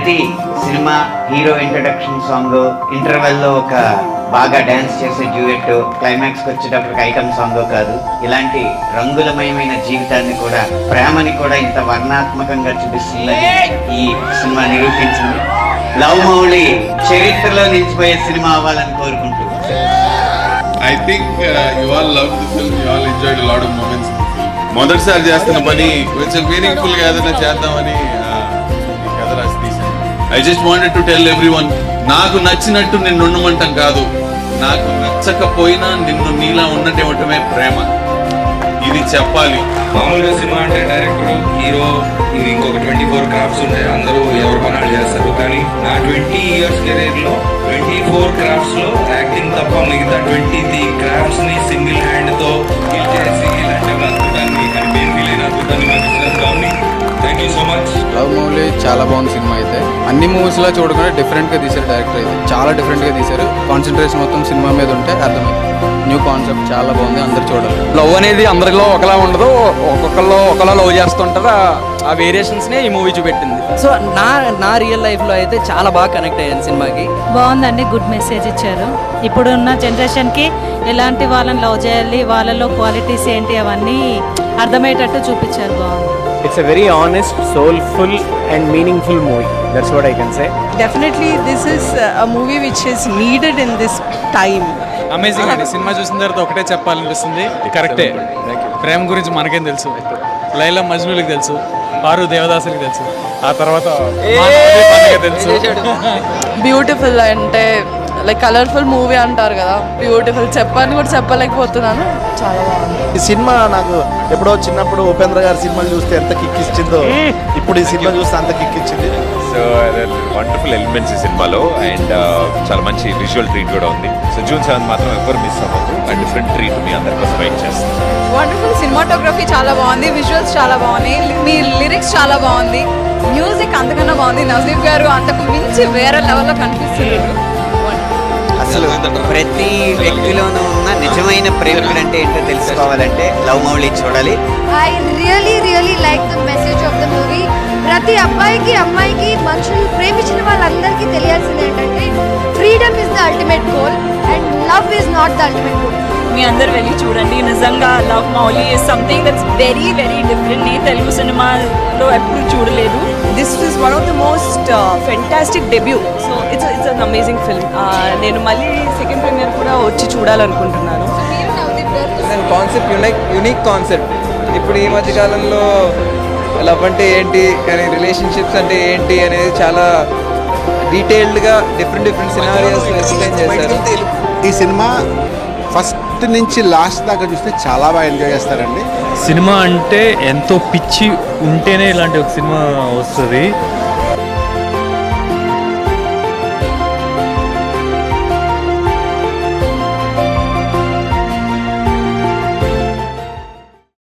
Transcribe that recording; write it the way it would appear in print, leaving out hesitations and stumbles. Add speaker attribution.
Speaker 1: ప్రతి cinema hero introduction song, ఇంటర్వెల్లో ఒక బాగా డాన్స్ చేసే డ్యూయెట్, క్లైమాక్స్కి వచ్చేటప్పటికి ఐటమ్ సాంగ్ కాదు, ఇలాంటి రంగులమయమైన జీవితాన్ని కూడా, ప్రేమని కూడా ఇంత వర్ణాత్మకంగా చూపిస్తుందని ఈ సినిమా నిరూపించింది. లవ్ మౌళి చరిత్రలో నిలిచిపోయే సినిమా అవ్వాలని కోరుకుంటూ
Speaker 2: I think you all loved the film, you all enjoyed a lot of moments in the film. మొదటిసారి చేస్తున్న పని కొంచెం మీనింగ్ఫుల్ గా ఏదైనా చేద్దామని ఈ కథ రాసి తీశాను. I just wanted to tell everyone, నాకు నచ్చినట్టు నిన్ను ఉండమంటాం కాదు, నాకు నచ్చకపోయినా నిన్ను నీలా ఉన్నట్టు ఇవ్వటమే ప్రేమ, ఇది చెప్పాలి.
Speaker 3: మామూలుగా సినిమా అంటే డైరెక్టర్, హీరో, ఇది ఇంకొక 24 క్రాఫ్ట్స్ ఉంటాయి, అందరూ ఎవరు పనాలు చేస్తారు. కానీ నా 20 years కెరీర్ లో 24 క్రాఫ్ట్స్ లో యాక్టింగ్ తప్ప మిగతా 20 క్రాఫ్ట్స్ ని సింగిల్ హ్యాండ్ తో చేసి ఇలాంటి అద్భుతాన్ని కనిపించలేని అద్భుతాన్ని మనిషి. Thank you so much.
Speaker 4: Love Mouli చాలా బాగుంది సినిమా అయితే. అన్ని మూవీస్ లో చూడకుండా డిఫరెంట్ గా తీశారు డైరెక్టర్ అయితే, చాలా డిఫరెంట్ గా తీశారు. కాన్సన్ట్రేషన్ మొత్తం సినిమా మీద ఉంటే అర్థమైంది. న్యూ కాన్సెప్ట్ చాలా బాగుంది, అందరు చూడాలి.
Speaker 5: లవ్ అనేది అందరిలో ఒకలా ఉండదు, ఒక్కొక్కరిలో ఒకలా లవ్ చేస్తుంటారు. ఆ వేరియేషన్స్ నే ఈ మూవీ చూపెట్టింది.
Speaker 6: సో నా రియల్ లైఫ్ లో అయితే చాలా బాగా కనెక్ట్ అయ్యాను సినిమాకి.
Speaker 7: బాగుందండి, గుడ్ మెసేజ్ ఇచ్చారు. ఇప్పుడున్న జనరేషన్ కి ఎలాంటి వాళ్ళని లవ్ చేయాలి, వాళ్ళలో క్వాలిటీస్ ఏంటి అవన్నీ అర్థమయ్యేటట్టు చూపించారు. బాగుంది.
Speaker 8: It's a very honest, soulful and meaningful movie. That's what I can say.
Speaker 9: Definitely this is a movie which is needed in this time.
Speaker 5: Amazing అండి. సినిమా చూసిన తర్వాత ఒకటే చెప్పాలనిపిస్తుంది, కరెక్టే. ప్రేమ గురించి మనకేం తెలుసు, లైలా మజ్నూలకు తెలుసు, పారు దేవదాసులకు తెలుసు, ఆ తర్వాత తెలుసు.
Speaker 9: బ్యూటిఫుల్ అంటే లైక్ కలర్ఫుల్ మూవీ అంటారు కదా, బ్యూటిఫుల్ చెప్పని కూడా చెప్పలేకపోతున్నాను. చాలా బాగుంది
Speaker 10: ఈ సినిమా. నాకు ఎప్పుడో చిన్నప్పుడు ఉపేంద్ర గారి సినిమాలు చూస్తే ఎంత కిక్ ఇచ్చిందో, ఇప్పుడు ఈ సినిమా చూస్తే అంత కిక్ ఇచ్చింది.
Speaker 11: సో వండర్ఫుల్ ఎలిమెంట్స్ ఈ సినిమాలో, అండ్ చాలా మంచి విజువల్ ట్రీట్ కూడా ఉంది. సో June 7 మాత్రం ఎవరు మిస్ అవ్వద్దు. అండ్ డిఫరెంట్ ట్రీట్ మీ అందరి కోసం వెయిట్ చేస్తాను.
Speaker 9: వండర్ఫుల్ సినిమాటోగ్రఫీ చాలా బాగుంది, విజువల్స్ చాలా బాగున్నాయి, మీ లిరిక్స్ చాలా బాగుంది, మ్యూజిక్ అంతకన్నా బాగుంది. నజీబ్ గారు అంతకు మించి వేరే లెవెల్లో కనిపిస్తున్నారు.
Speaker 1: అసలు ప్రతి వ్యక్తిలోనూ ఉన్న నిజమైన ప్రేమికుడు అంటే ఏంటో తెలుసుకోవాలంటే లవ్ మౌళి చూడాలి.
Speaker 12: I really like the message of the movie. ప్రతి అబ్బాయికి అమ్మాయికి మనుషులు ప్రేమించిన వాళ్ళందరికీ తెలియాల్సింది ఏంటంటే freedom is the ultimate goal and love is not the ultimate goal.
Speaker 7: మీ అందరు వెళ్ళి చూడండి. నిజంగా love Mouli is something that's very different. నేను తెలుగు సినిమాలో ఎప్పుడు చూడలేదు.
Speaker 9: This is one of the most fantastic debut. So it's an amazing film. నేను మళ్ళీ సెకండ్ ప్రీమియర్ కూడా వచ్చి చూడాలనుకుంటున్నాను.
Speaker 6: Concept unique concept. ఇప్పుడు ఈ మధ్య కాలంలో లవ్ అంటే ఏంటి కానీ రిలేషన్షిప్స్ అంటే ఏంటి అనేది చాలా డీటెయిల్డ్గా డిఫరెంట్ సినారియోస్ ఎక్స్ప్లెయిన్ చేశారు.
Speaker 10: ఈ సినిమా ఫస్ట్ నుంచి లాస్ట్ దాకా చూస్తే చాలా బాగా ఎంజాయ్ చేస్తారండి.
Speaker 8: సినిమా అంటే ఎంతో పిచ్చి ఉంటేనే ఇలాంటి ఒక సినిమా వస్తుంది.